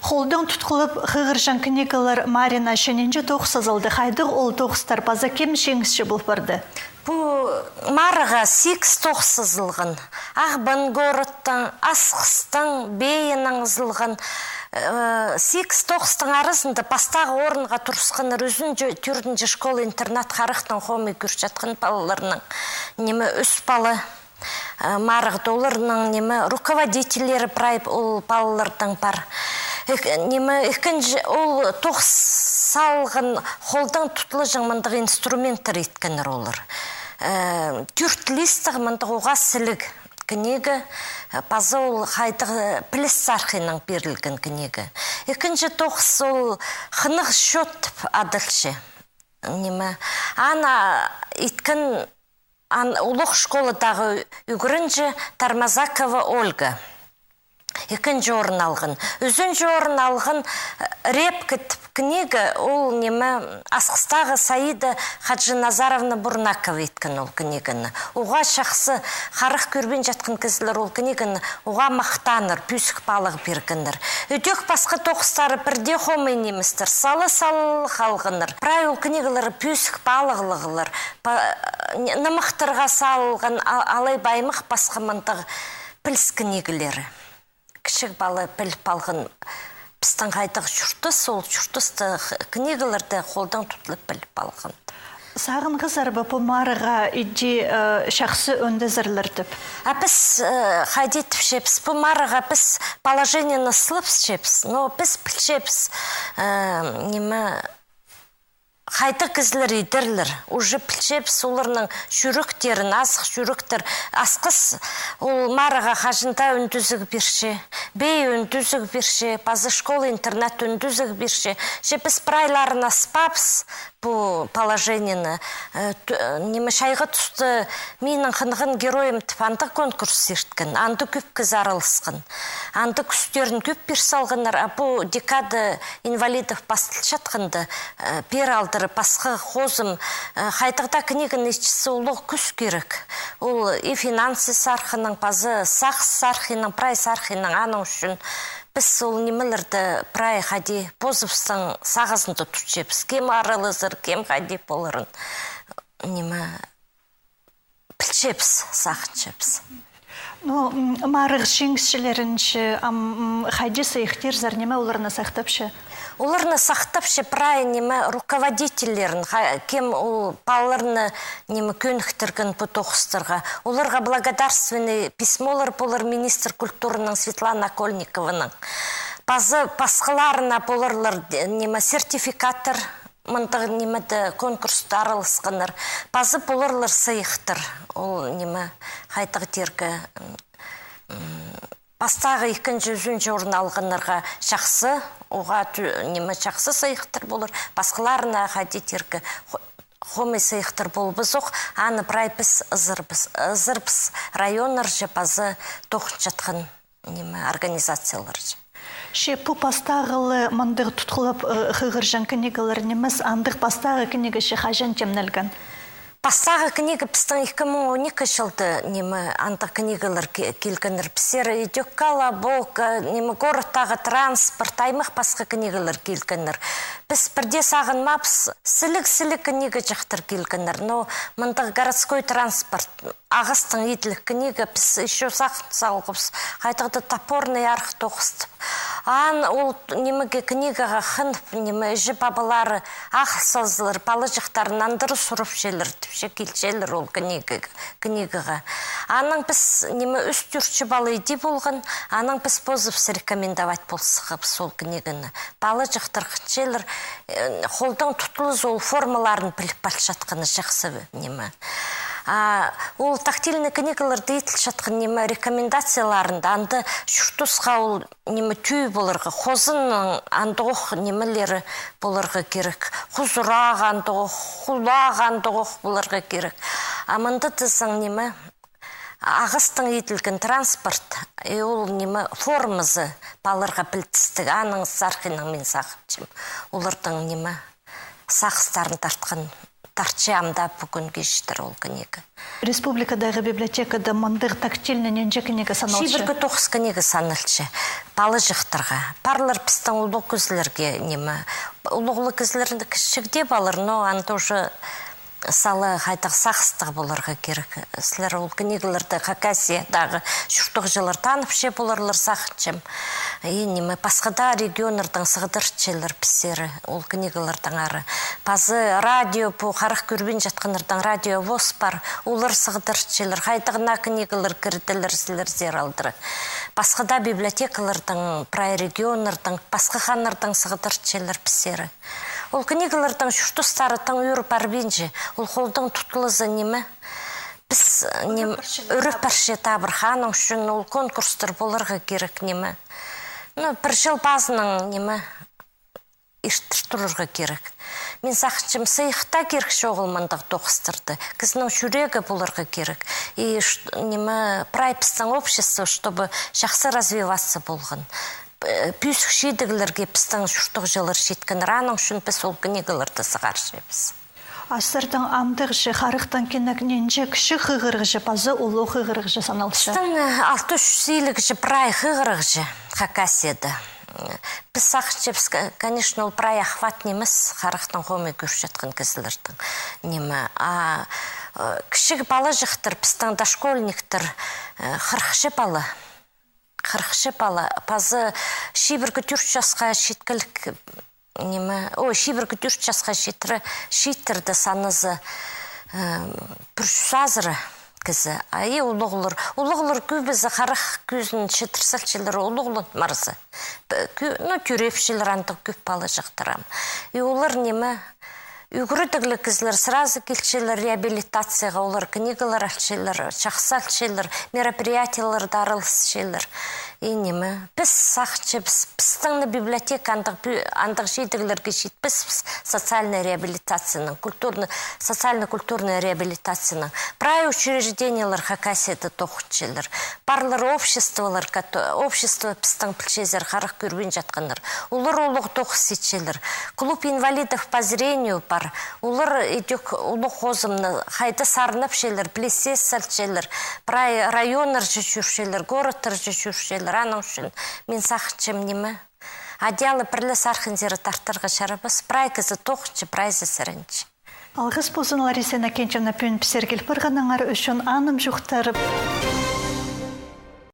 Холдың тұтқылып ғығыржан кінекалар Марина шененже тоқ сазылды. Хайдық ол тоқыстар база кем шеңісші бұл барды? Бұл марыға 8 тоқ сызылғын. Ағбын горыттың, асқыстың, бейінің зылғын. 8 тоқыстың арызында бастағы орынға тұрысқаныр өзін түрдінші школ-интернат қарықтың қомы күрш жатқан балаларының немі үс балы марық доларының немі руководителері прайып ол балалардың бар. Немі екінші ол тоқс салғын холдың тұтлы жаңмандығы инструменттер еткенер олар. Түрт листығы мандығы оға сілік книга паза ол қайдығы піліс сарқының берілген книга. Екінші тоқс ол қынық шөт адылшы. Ана еткен ұлық школадағы үгірінжі Тармазакова Ольга. Екінші орын алғын. Үзінші орын алғын репкет книга ол немі Асқыстағы Саида Хаджиназаровна Бурнакова еткен ол книганы. Оға шақсы қарық көрбен жатқан кізілер ол книганы оға мақтаныр, пүйсік балық бергінір. Өтек басқа тоқыстары бірде хомы немістір, салы-салы қалғыныр. Прай ол книгалары пүйсік балығылығылыр. Намықтырға салған алай баймық басқа мандығы пілс книгілері. Кішік балы біліп алғын пістің қайдық жүрті, сол жүртісті книгаларды қолдан тұтылып біліп алғын. Сағын қызар бұл марыға иди шақсы өнді зірлірдіп? Біз қайдетіп шепс, бұл марыға біз положениені сылып шепс, но біз біл шепс немі қайты кізлер едірлер. Уже пілшеп соларының жүріктерін, асық жүріктер. Асқыс ол марыға қажында өндізігі берше, бей өндізігі берше, базы школ-интернат өндізігі берше. Жепіс прайларын аспапс бұл положениені. Немі шайғы тұсты менің қынғын героем тіп андық конкурс ерткен. Анды көп кіз арылысқын. Анды күстерін көп берсе алғынар. Бұл декады инвалидов бастыл жатқынды бер алды. Басқы қозым қайтығда книганы ішчісі олығы күш керек. Ол и финансы сарқының, базы сақс сарқының, прай сарқының аның үшін біз ол немелерді прай қади позывстың сағызында тұтшепіз. Кем арылызыр, кем қади болырын. Немі білшепіз, сақыншепіз. Марық шеңісшілерінші қайди сайықтер зарнеме оларына сақтапшы? Оларны сақтапшы прай немі руководителерін, кем ол балаларны немі көніктірген бұл тоқыстырға. Оларға благодарственный письмолар болар министр культурының Светлана Кольникованың. Базы басқыларына боларлар немі сертификаттар, мұндағы немеді конкурсты арылысқаныр. Базы боларлар сайықтыр. Ол немі қайтығы тергі бастағы 2-жүзінші орын алғанырға шақсы, оға немі шақсы сайықтыр болыр. Басқыларына қайды тергі хомы сайықтыр болбыз оқ, аны прайпыз ызырбыз районыр же базы тоқын жатқан немі организациялар же. Бұл бастағылы мандығы тұтқылып ғығыржан книгалар неміз андық бастағы книга ше қажан темнелген? Бастағы книга пістің 2012 жылды немі андық книгалар келгенір пісері. Идеккала, болк, немі городтағы транспорт, аймық басқа книгалар келгенір. Біз бірде сағын мапс, сілік-сілік книга жақтыр келгенір. Но мұндығы городской транспорт, ағыстың етілік книга біз еще сақын салғыз. Қайтығды топорный арх тоқыстып. Ол немеге книгаға қынып, немі жі бабалары ақ сазылыр, балы жақтарын андыры сұрып желір, түпше келшелер ол книгаға. Аның біз немі үш түртші балы еді болған, аның біз позывс рекомендовать болсығып сол книганы. Балы жақтар қыншелер, қолдың тұтылыз ол формаларын біліп бал жатқаны жақсы немі. Ол тактильный книгаларды етіл жатқан немі рекомендацияларында анды шүртусқа ол немі түй болырғы, қозының андығық немелері болырғы керек, құзырақ андығық, құлақ андығық болырғы керек. Амынды тізің немі ағыстың етілген транспорт, ол немі формызы балырға білтістігі, аның сарқының мен сақыншым. Олардың немі сақыстарын тартқан тартчамда бүгін кештір ол книга. Республикадағы библиотекада мандыр тактильный ненже книга саналшы? Шибіргі 9 книга саналшы. Балы жықтырға. Парлар пістің ұлы көзлерге немі. Ұлы көзлерді кішігде балыр, но анты уже салы қайтақ сақыстығы болырға керек. Сілер ол книгаларды Хакасиядағы жүртіқ жылыр танып ше болырлар сақытшым. Немі пасқада регионырдың сығдырчелер пісері ол книгалардан ары. Пазы радио по қарық көрбен жатқанырдан радио воз бар. Олар сығдырчелер. Қайтығына книгалар кірділер сілер зер алдыры. Пасқада библиотекалардың, прай регионырдың, пасқы ханырдың сығдырчелер пісері. Ол книгалардан шүртістарытың үйір барбенже, ол қолдың тұтылызы немі? Біз үріп бірше табыр ханың үшін ол конкурстар болырға керек немі? Бір жыл базының немі? Иштір тұрырға керек. Мен сақшым сыйықта керек жоғылмандық тоқыстырды. Кізінің жүрегі болырға керек. И немі прайпістің общество, чтобы жақсы развиваться болған. Пүйсік шейдігілерге пістің жүртіқ жылыр жеткен раның үшін біз ол книгаларды сығаршымыз. Асырдың андығышы, қарықтан кенек ненже кіші қығырғыжы, пазы ұлы қығырғыжы саналшы? Пістің 6-3 прай қығырғыжы Хакасияда. Біз сақшымыз, конечно, ол прай ахват неміз қарықтан қомы көрші жатқан кізілердің немі. Кіші балы жықтыр, пістің дашкольниктір, қырқшы балы. Қырқшы бала, пазы шибіргі 4 жасқа шеткілік немі, шибіргі 4 жасқа шеттірді санызы бүршазыры кізі. Айы ұлығылыр көбізі қарық көзін шетірсілчілері ұлығылын марызы. Түрепшілер андық көп балы жақтырам. Олар немі, Үгірдіглі кізлер сразу келчелер реабилитацияға, олар книгалар алчелер, жақсы алчелер, мероприятиялар дарылысчелер. Немі, біз сақчы, біздің библиотека андық жейдігілерге жейд, біз социальная реабилитацияның, социально-культурная реабилитацияның. Прай учреждениялар Хакасияда тоқытчелер. Барлар общество біздің пілчезер қарық көрбен жатқандар. Олар олық тоқыс етчелер. Клуб инвалидов по зрению бар. Олар едек ұлық қозымны қайты сарынып шелер, плесес сәлчелер, районар жүршелер, городтар жүршелер. Аның үшін мен сақытшым немі? Адиалы бірлі сарқынзері тартырға шарабыз, прайкызы тоқытшы, прайзы сірінші. Алғыз болсын Ларисена Кенчевна пүйін пісергел бірғаныңар үшін аным жүқтарып.